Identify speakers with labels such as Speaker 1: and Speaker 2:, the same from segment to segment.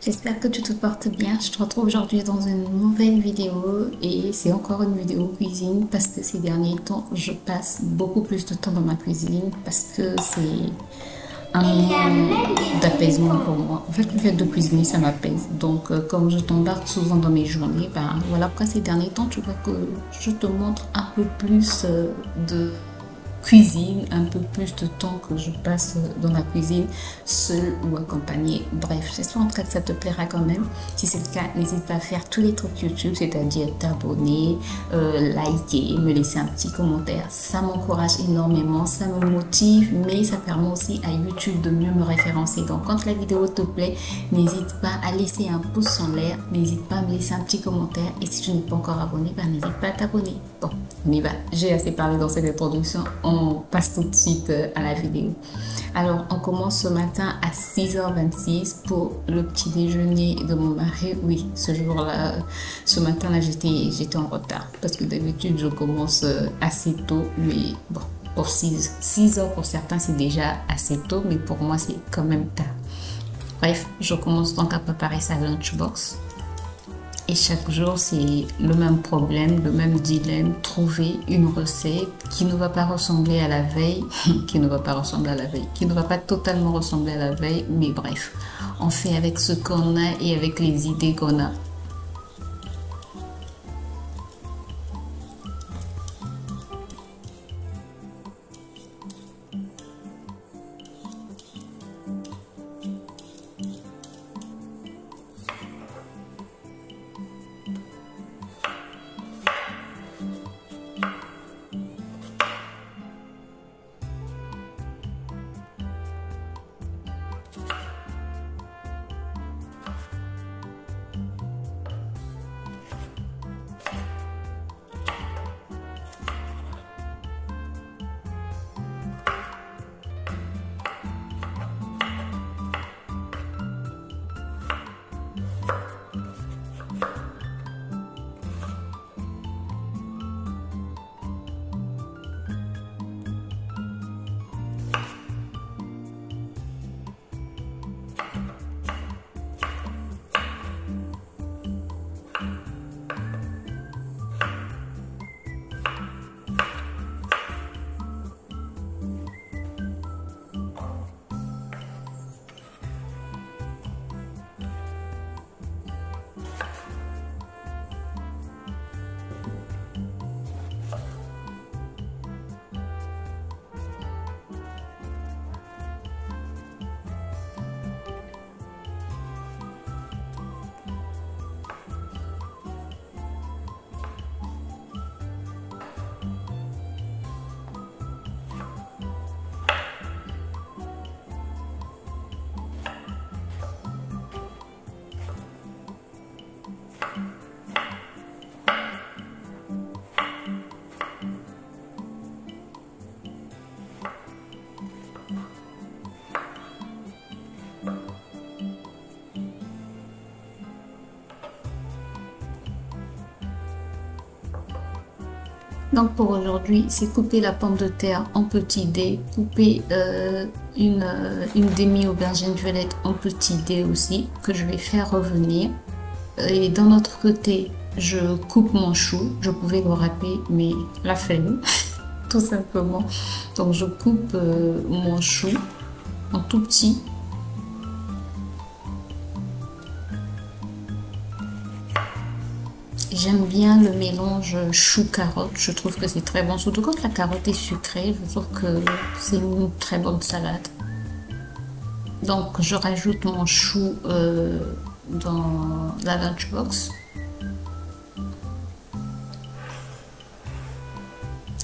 Speaker 1: J'espère que tu te portes bien. Je te retrouve aujourd'hui dans une nouvelle vidéo et c'est encore une vidéo cuisine parce que ces derniers temps, je passe beaucoup plus de temps dans ma cuisine parce que c'est un moment d'apaisement pour moi. En fait, le fait de cuisiner, ça m'apaise. Donc, comme je t'embarque souvent dans mes journées, ben voilà pourquoi ces derniers temps, tu vois que je te montre un peu plus de cuisine, un peu plus de temps que je passe dans la cuisine, seule ou accompagnée. Bref, j'espère en tout cas que ça te plaira quand même. Si c'est le cas, n'hésite pas à faire tous les trucs YouTube, c'est-à-dire t'abonner, liker, me laisser un petit commentaire. Ça m'encourage énormément, ça me motive, mais ça permet aussi à YouTube de mieux me référencer. Donc, quand la vidéo te plaît, n'hésite pas à laisser un pouce en l'air, n'hésite pas à me laisser un petit commentaire. Et si tu n'es pas encore abonné, ben, n'hésite pas à t'abonner. Bon, on y va. J'ai assez parlé dans cette introduction. On passe tout de suite à la vidéo. Alors, on commence ce matin à 6h26 pour le petit déjeuner de mon mari. Oui, ce jour-là, ce matin-là, j'étais en retard parce que d'habitude, je commence assez tôt. Mais bon, pour 6 heures pour certains, c'est déjà assez tôt, mais pour moi, c'est quand même tard. Bref, je commence donc à préparer sa lunchbox. Et chaque jour, c'est le même problème, le même dilemme, trouver une recette qui ne va pas ressembler à la veille, qui ne va pas totalement ressembler à la veille, mais bref, on fait avec ce qu'on a et avec les idées qu'on a. Donc pour aujourd'hui, c'est couper la pomme de terre en petits dés, couper une demi-aubergine violette en petits dés aussi, que je vais faire revenir. Et d'un autre côté, je coupe mon chou. Je pouvais le râper, mais la flemme, tout simplement. Donc je coupe mon chou en tout petit. J'aime bien le mélange chou-carotte, je trouve que c'est très bon, surtout quand la carotte est sucrée, je trouve que c'est une très bonne salade. Donc je rajoute mon chou dans la lunchbox.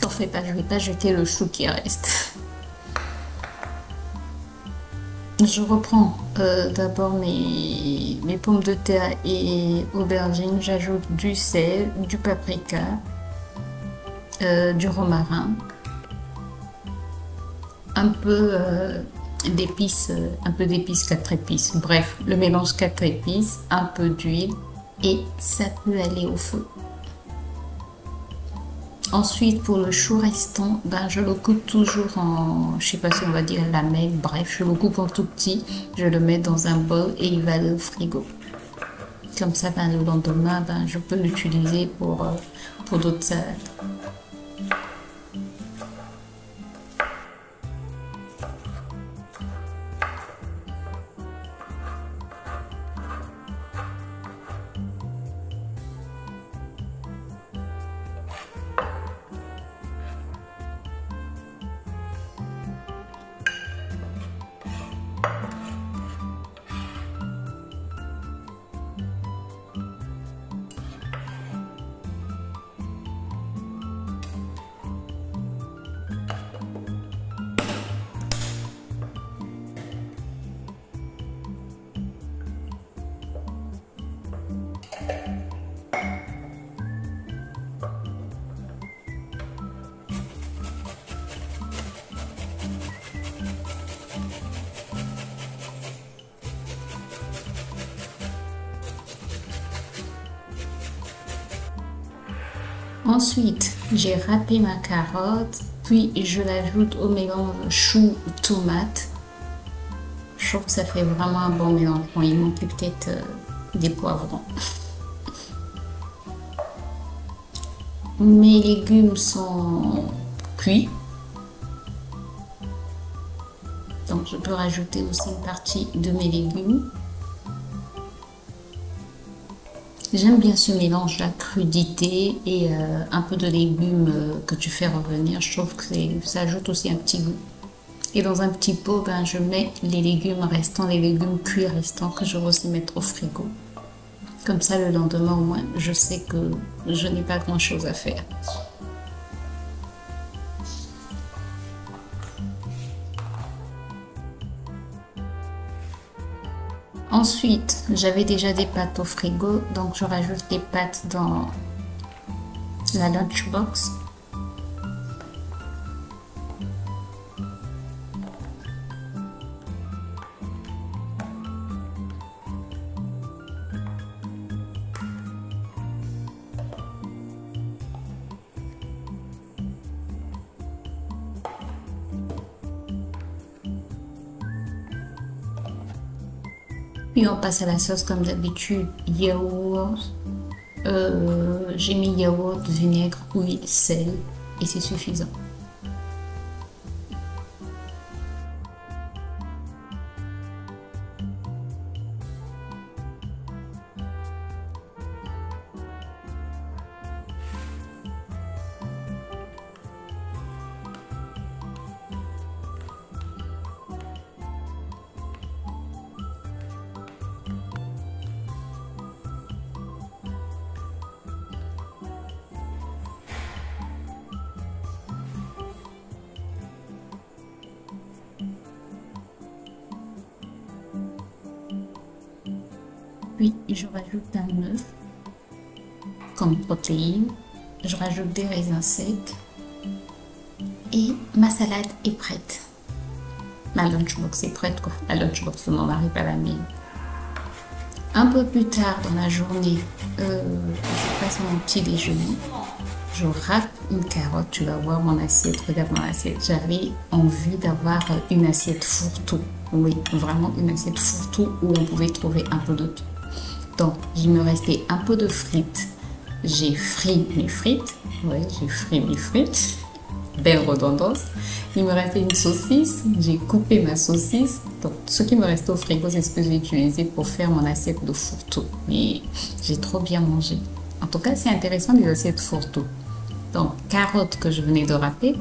Speaker 1: T'en fais pas, je ne vais pas jeter le chou qui reste. Je reprends d'abord mes pommes de terre et aubergines. J'ajoute du sel, du paprika, du romarin, un peu d'épices, un peu d'épices 4 épices. Bref, le mélange 4 épices, un peu d'huile et ça peut aller au feu. Ensuite, pour le chou restant, ben, je le coupe toujours en, je sais pas si on va dire lamelles, bref, je le coupe en tout petit, je le mets dans un bol et il va aller au frigo. Comme ça, ben, le lendemain, ben, je peux l'utiliser pour d'autres salades. Ensuite, j'ai râpé ma carotte, puis je l'ajoute au mélange chou-tomate. Je trouve que ça fait vraiment un bon mélange. Bon, il manque peut-être des poivrons. Mes légumes sont cuits. Donc, je peux rajouter aussi une partie de mes légumes. J'aime bien ce mélange, la crudité et un peu de légumes que tu fais revenir. Je trouve que ça ajoute aussi un petit goût. Et dans un petit pot, ben, je mets les légumes restants, les légumes cuits restants que je vais aussi mettre au frigo. Comme ça, le lendemain, au moins, je sais que je n'ai pas grand-chose à faire. Ensuite, j'avais déjà des pâtes au frigo, donc je rajoute les pâtes dans la lunchbox. Puis on passe à la sauce comme d'habitude, yaourt, j'ai mis yaourt, vinaigre, huile, sel et c'est suffisant. Puis je rajoute un œuf comme protéine. Je rajoute des raisins secs. Et ma salade est prête. Ma lunchbox est prête quoi. La lunchbox de mon mari, pas la mienne. Un peu plus tard dans la journée, je passe mon petit déjeuner. Je râpe une carotte, tu vas voir mon assiette, regarde mon assiette. J'avais envie d'avoir une assiette fourre-tout. Oui, vraiment une assiette fourre-tout où on pouvait trouver un peu de tout. Donc, il me restait un peu de frites. J'ai frit mes frites. Oui, j'ai frit mes frites. Belle redondance. Il me restait une saucisse. J'ai coupé ma saucisse. Donc, ce qui me restait au frigo, c'est ce que j'ai utilisé pour faire mon assiette de fourre-tout. Mais j'ai trop bien mangé. En tout cas, c'est intéressant les assiettes fourre-tout. Donc, carottes que je venais de râper.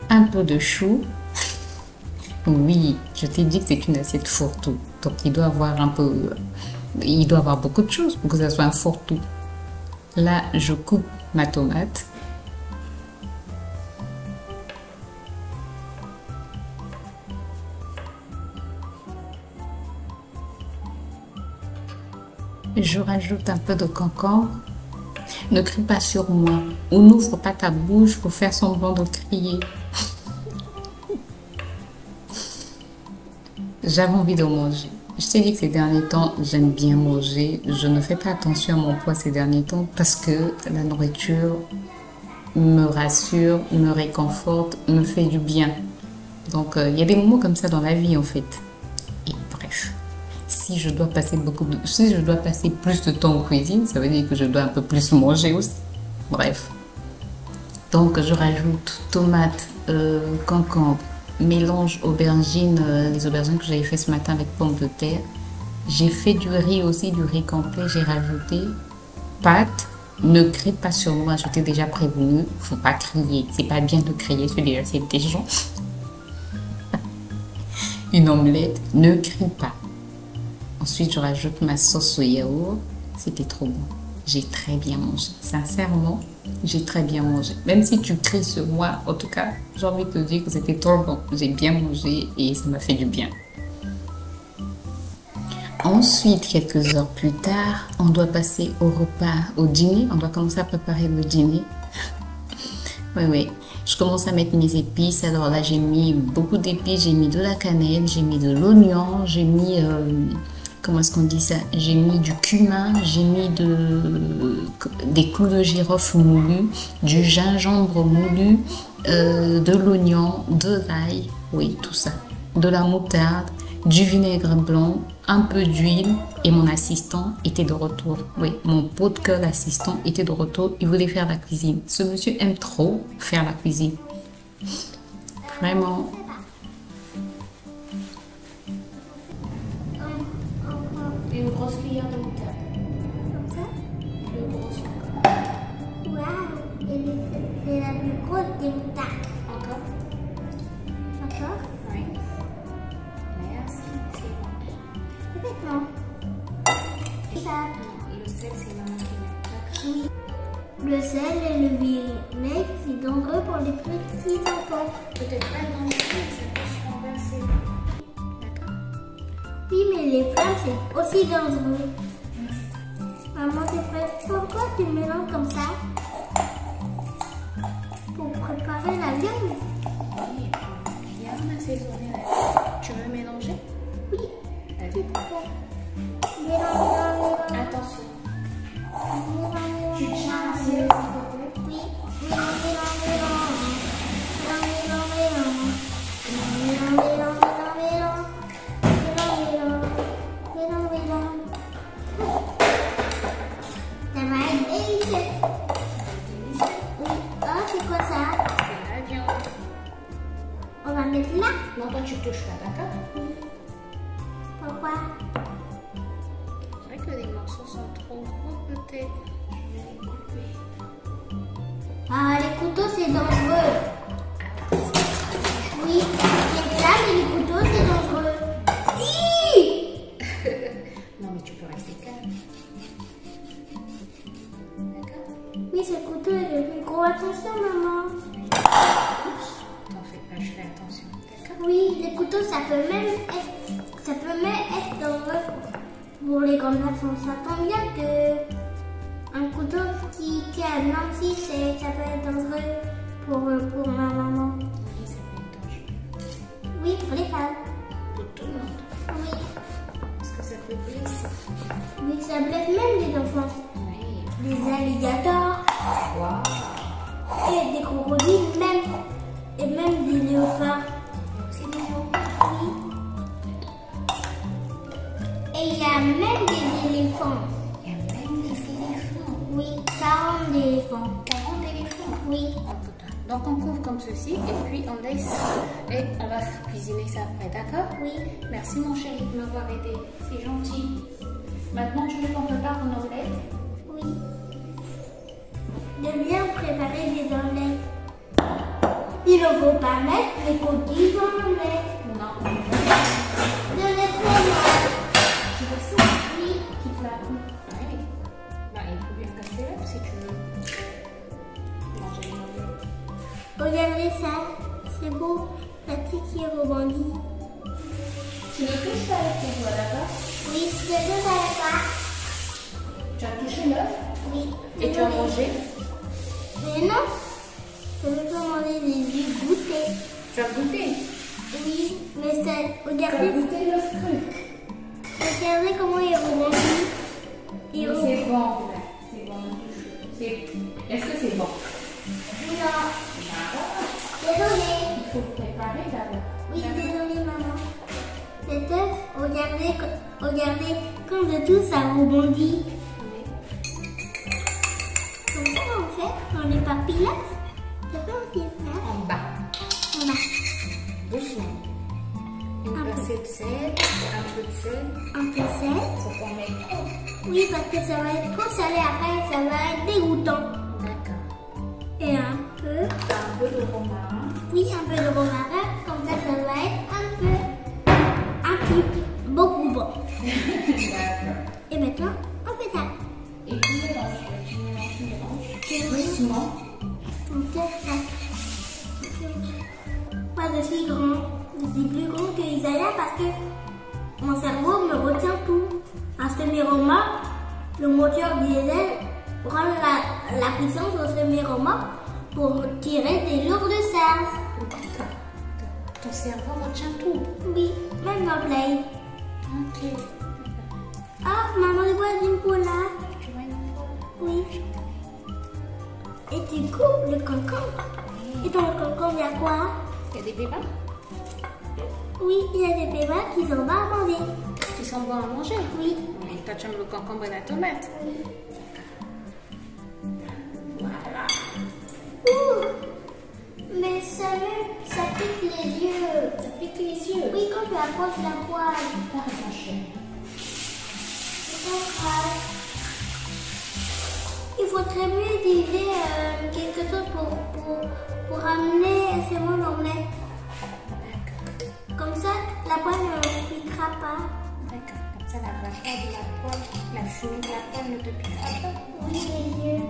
Speaker 1: Un peu de chou. Oui, je t'ai dit que c'est une assiette fourre-tout. Donc, il doit avoir un peu... Il doit avoir beaucoup de choses pour que ça soit un fourre-tout. Là, je coupe ma tomate. Je rajoute un peu de concombre. Ne crie pas sur moi. Ou n'ouvre pas ta bouche pour faire semblant de crier. J'avais envie de manger. Je t'ai dit que ces derniers temps, j'aime bien manger. Je ne fais pas attention à mon poids ces derniers temps parce que la nourriture me rassure, me réconforte, me fait du bien. Donc, il y a des moments comme ça dans la vie, en fait. Et bref, si je dois passer plus de temps en cuisine, ça veut dire que je dois un peu plus manger aussi. Bref. Donc, je rajoute tomates, concombre, mélange aubergines, les aubergines que j'avais fait ce matin avec pommes de terre. J'ai fait du riz aussi, du riz complet. J'ai rajouté pâtes. Ne crie pas sur moi, je t'ai déjà prévenu. Faut pas crier. C'est pas bien de crier sur des gens. Une omelette, ne crie pas. Ensuite, je rajoute ma sauce au yaourt. C'était trop bon. J'ai très bien mangé. Sincèrement, j'ai très bien mangé. Même si tu cries sur moi, en tout cas, j'ai envie de te dire que c'était trop bon. J'ai bien mangé et ça m'a fait du bien. Ensuite, quelques heures plus tard, on doit passer au repas, au dîner. On doit commencer à préparer le dîner. Oui. Je commence à mettre mes épices. Alors là, j'ai mis beaucoup d'épices. J'ai mis de la cannelle, j'ai mis de l'oignon, j'ai mis... comment est-ce qu'on dit ça? J'ai mis du cumin, j'ai mis des clous de girofle moulus, du gingembre moulu, de l'oignon, de l'ail, oui, tout ça. De la moutarde, du vinaigre blanc, un peu d'huile et mon assistant était de retour. Oui, mon pot de cœur d'assistant était de retour. Il voulait faire la cuisine. Ce monsieur aime trop faire la cuisine. Vraiment. Une grosse cuillère de moutarde.
Speaker 2: Comme ça?
Speaker 1: Une grosse.
Speaker 2: Waouh! C'est la plus grosse des moutardes.
Speaker 1: Encore?
Speaker 2: Encore?
Speaker 1: Oui. Merci. C'est bon.
Speaker 2: Complètement. Ça.
Speaker 1: Le sel, c'est maman qui met.
Speaker 2: Oui. Le sel et le vinaigre, c'est dangereux pour les petits enfants.
Speaker 1: Peut-être pas dans ça peut se renverser. D'accord?
Speaker 2: Oui, mais les flammes, c'est aussi dangereux. Maman, c'est vrai. Pourquoi tu mélanges comme ça? Pour préparer la viande?
Speaker 1: Oui, bien assaisonné. Tu veux mélanger?
Speaker 2: Oui.
Speaker 1: Vas-y.
Speaker 2: Mélange.
Speaker 1: Attention.
Speaker 2: Tu
Speaker 1: tiens
Speaker 2: oui. Ça va être délicieux. Oui. Oh, c'est quoi ça?
Speaker 1: C'est la viande.
Speaker 2: On va mettre là.
Speaker 1: Non, toi tu touches pas, d'accord?
Speaker 2: Oui. Pourquoi?
Speaker 1: C'est vrai que les morceaux sont trop gros peut-être. Je vais les couper.
Speaker 2: Ah, les couteaux, c'est dangereux. Oui, les flammes et les couteaux, c'est dangereux. Hi!
Speaker 1: Non, mais tu peux rester calme. D'accord?
Speaker 2: Oui, ce couteau est le plus gros. Attention, maman.
Speaker 1: T'en fais pas, je fais attention. D'accord?
Speaker 2: Oui, les couteaux, ça peut même être dangereux pour les grands enfants. Ça tombe bien que un couteau qui a même si ça peut être dangereux pour ma maman.
Speaker 1: Oui, ça peut être dangereux.
Speaker 2: Oui, pour les femmes.
Speaker 1: Pour tout le monde.
Speaker 2: Oui.
Speaker 1: Parce que ça peut blesser.
Speaker 2: Oui, ça blesse même les enfants.
Speaker 1: Oui.
Speaker 2: Des alligators.
Speaker 1: Waouh.
Speaker 2: Et des crocodiles même. Et même des léopards.
Speaker 1: C'est nouveau.
Speaker 2: Oui. Et il y a même des éléphants.
Speaker 1: Il y a même des éléphants.
Speaker 2: Oui, 40 éléphants.
Speaker 1: 40 éléphants.
Speaker 2: Oui.
Speaker 1: Donc on couvre comme ceci et puis on laisse et on va cuisiner ça après, d'accord?
Speaker 2: Oui.
Speaker 1: Merci mon chéri de m'avoir aidé, c'est gentil. Maintenant tu veux qu'on prépare une omelette?
Speaker 2: Oui. De bien préparer des omelettes. Il ne faut pas mettre les coquilles dans l'omelette.
Speaker 1: Non.
Speaker 2: Ne laisse-moi.
Speaker 1: Tu veux ça?
Speaker 2: Oui.
Speaker 1: Qui te la coupe? Oui. Bah, il faut bien casser là si tu veux manger une omelette.
Speaker 2: Regardez ça. C'est beau. La tique qui rebondit.
Speaker 1: Tu ne touches pas avec tes doigts, d'accord?
Speaker 2: Oui, je ne savais pas.
Speaker 1: Tu as touché l'œuf?
Speaker 2: Oui.
Speaker 1: Et tu as mangé?
Speaker 2: Mais non, je ne veux pas manger, j'ai dû goûter.
Speaker 1: Tu as goûté?
Speaker 2: Oui, mais ça,
Speaker 1: Tu as
Speaker 2: regardez,
Speaker 1: goûté l'œuf cru?
Speaker 2: regardez comment il rebondit.
Speaker 1: C'est bon, c'est bon. Est-ce que c'est bon?
Speaker 2: Non. Désolé.
Speaker 1: Il faut le préparer d'abord.
Speaker 2: Oui, désolé maman. Cet œuf, regardez, quand de tout ça rebondit. Comme ça on fait dans les papillas. Ça peut aussi faire.
Speaker 1: En bas.
Speaker 2: En bas.
Speaker 1: Doucement. Une pincée de sel, un peu de sel.
Speaker 2: Un peu de sel.
Speaker 1: Faut qu'on mette trop.
Speaker 2: Oui, parce que ça va être trop salé après, ça va être dégoûtant.
Speaker 1: D'accord.
Speaker 2: Et un peu.
Speaker 1: Un peu de romarin.
Speaker 2: Oui, un peu de romarin. Comme ça va être un petit, beaucoup bon.
Speaker 1: D'accord.
Speaker 2: Et maintenant, on fait ça.
Speaker 1: Et tu mélanges. Doucement.
Speaker 2: On fait ça. Pas de si grand. Je suis plus grand que Isaiah parce que mon cerveau me retient tout. Un semi-remorque, le moteur diesel prend la puissance au semi-remorque pour tirer des lourdes charges.
Speaker 1: Ton cerveau retient tout.
Speaker 2: Oui, même dans Play.
Speaker 1: Ok.
Speaker 2: Ah, maman, je vois une poule là.
Speaker 1: Tu vois une fois?
Speaker 2: Oui. Et tu coupes le concombre. Et dans le concombre, il y a quoi?
Speaker 1: Il y a des pépins?
Speaker 2: Oui, il y a des pépins qui sont bons à manger.
Speaker 1: Qui sont bons à manger?
Speaker 2: Oui.
Speaker 1: Mais toi, tu aimes le concombre et la tomate?
Speaker 2: Oui.
Speaker 1: Voilà.
Speaker 2: Ouh, mais ça pique les yeux.
Speaker 1: Ça pique les yeux.
Speaker 2: Oui, quand tu approches la poêle.
Speaker 1: Pareil, mon chéri.
Speaker 2: C'est pas grave. Il faudrait mieux utiliser quelque chose pour amener ces mots l'omelette. Comme ça, la poêle ne piquera pas.
Speaker 1: D'accord. Comme ça, la vapeur de la poêle, la fumée de la poêle ne te piquera pas.
Speaker 2: Oui, les yeux.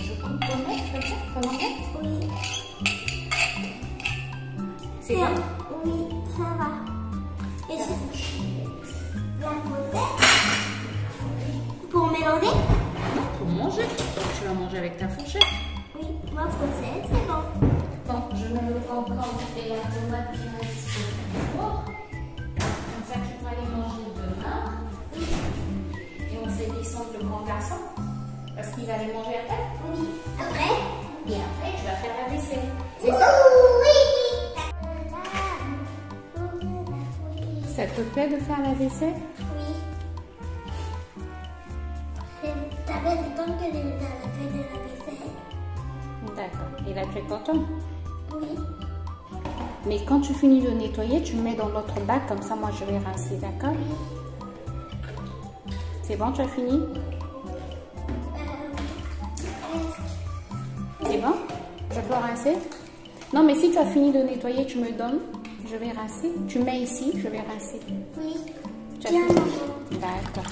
Speaker 1: Je coupe ton œuf comme ça, ton omelette?
Speaker 2: Oui.
Speaker 1: C'est bon?
Speaker 2: Oui, ça va. Et c'est la fourchette pour mélanger?
Speaker 1: Non, pour manger. Tu vas manger avec ta fourchette.
Speaker 2: Oui, ma fourchette, c'est bon.
Speaker 1: Bon, je mets le concombre et la tomate qui reste au four. Comme ça, tu pourras les manger demain. Et on fait descendre le grand garçon. Parce qu'il va les manger après.
Speaker 2: Oui. Après?
Speaker 1: Et après, tu vas faire la vaisselle.
Speaker 2: C'est ça? Oui.
Speaker 1: Ça te plaît de faire la vaisselle?
Speaker 2: Oui. Ça fait longtemps que j'ai fait de la vaisselle.
Speaker 1: D'accord. Et là, tu es content?
Speaker 2: Oui.
Speaker 1: Mais quand tu finis de nettoyer, tu le mets dans l'autre bac. Comme ça, moi, je vais rincer. D'accord? C'est bon, tu as fini? C'est bon? Je peux rincer? Non, mais si tu as fini de nettoyer, tu me donnes. Je vais rincer. Tu mets ici, je vais rincer.
Speaker 2: Oui.
Speaker 1: Tu as
Speaker 2: Tiens,
Speaker 1: fini?
Speaker 2: maman.
Speaker 1: D'accord.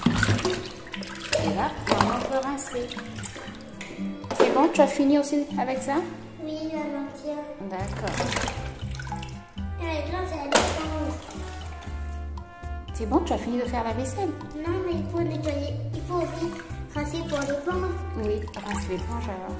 Speaker 1: Et là, maman peut rincer. C'est bon? Tu as fini aussi avec ça?
Speaker 2: Oui, maman, tiens.
Speaker 1: D'accord.
Speaker 2: Et maintenant, c'est la défense.
Speaker 1: C'est bon? Tu as fini de faire la vaisselle?
Speaker 2: Non, mais il faut nettoyer. Il faut aussi rincer pour les plantes.
Speaker 1: Oui, rince l'éponge alors.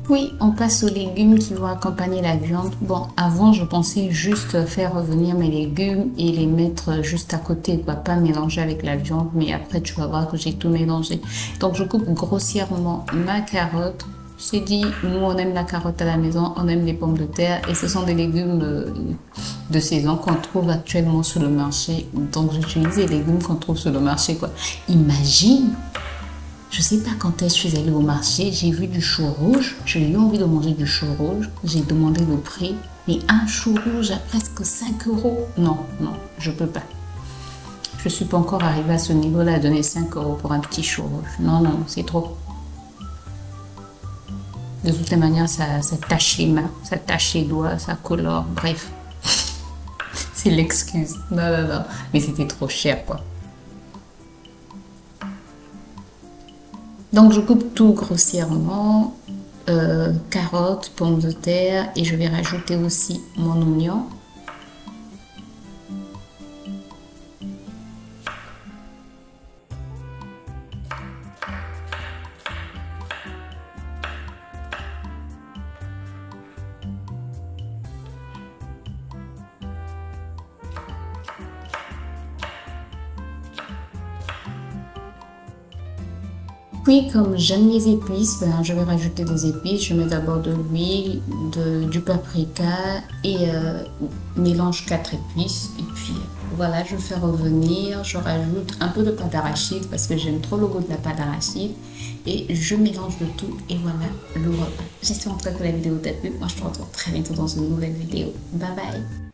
Speaker 1: Oui, on passe aux légumes qui vont accompagner la viande. Bon, avant, je pensais juste faire revenir mes légumes et les mettre juste à côté, quoi, pas mélanger avec la viande. Mais après, tu vas voir que j'ai tout mélangé. Donc, je coupe grossièrement ma carotte. Je t'ai dit, nous, on aime la carotte à la maison, on aime les pommes de terre. Et ce sont des légumes de saison qu'on trouve actuellement sur le marché. Donc, j'utilise les légumes qu'on trouve sur le marché, quoi. Imagine! Je sais pas quand est-ce que je suis allée au marché, j'ai vu du chou rouge, j'ai eu envie de manger du chou rouge, j'ai demandé le prix, mais un chou rouge à presque 5 €. Non, non, je peux pas. Je suis pas encore arrivée à ce niveau-là, à donner 5 € pour un petit chou rouge. Non, non, c'est trop. De toutes les manières, ça tache les mains, ça tache les doigts, ça colore, bref. C'est l'excuse. Non, non, non, mais c'était trop cher, quoi. Donc je coupe tout grossièrement, carottes, pommes de terre, et je vais rajouter aussi mon oignon. Puis comme j'aime les épices, ben, je vais rajouter des épices. Je mets d'abord de l'huile, du paprika et mélange 4 épices. Et puis voilà, je fais revenir, je rajoute un peu de pâte d'arachide parce que j'aime trop le goût de la pâte d'arachide. Et je mélange le tout et voilà le repas. J'espère en tout cas que la vidéo t'a plu. Moi je te retrouve très bientôt dans une nouvelle vidéo. Bye bye!